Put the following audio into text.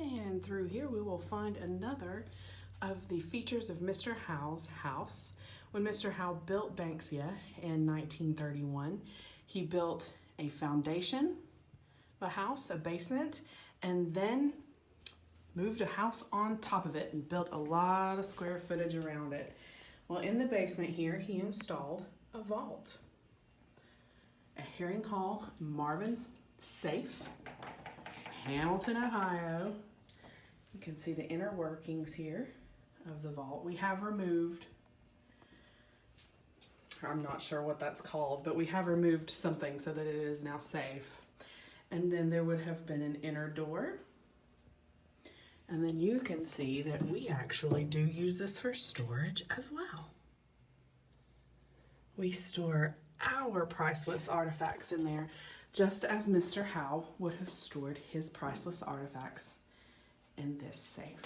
And through here we will find another of the features of Mr. Howe's house. When Mr. Howe built Banksia in 1931, he built a foundation, a house, a basement, and then moved a house on top of it and built a lot of square footage around it. Well, in the basement here, he installed a vault, a Herring Hall Marvin safe, Hamilton, Ohio. You can see the inner workings here of the vault. We have removed, I'm not sure what that's called, but we have removed something so that it is now safe. And then there would have been an inner door. And then you can see that we actually do use this for storage as well. We store our priceless artifacts in there, just as Mr. Howe would have stored his priceless artifacts in this safe.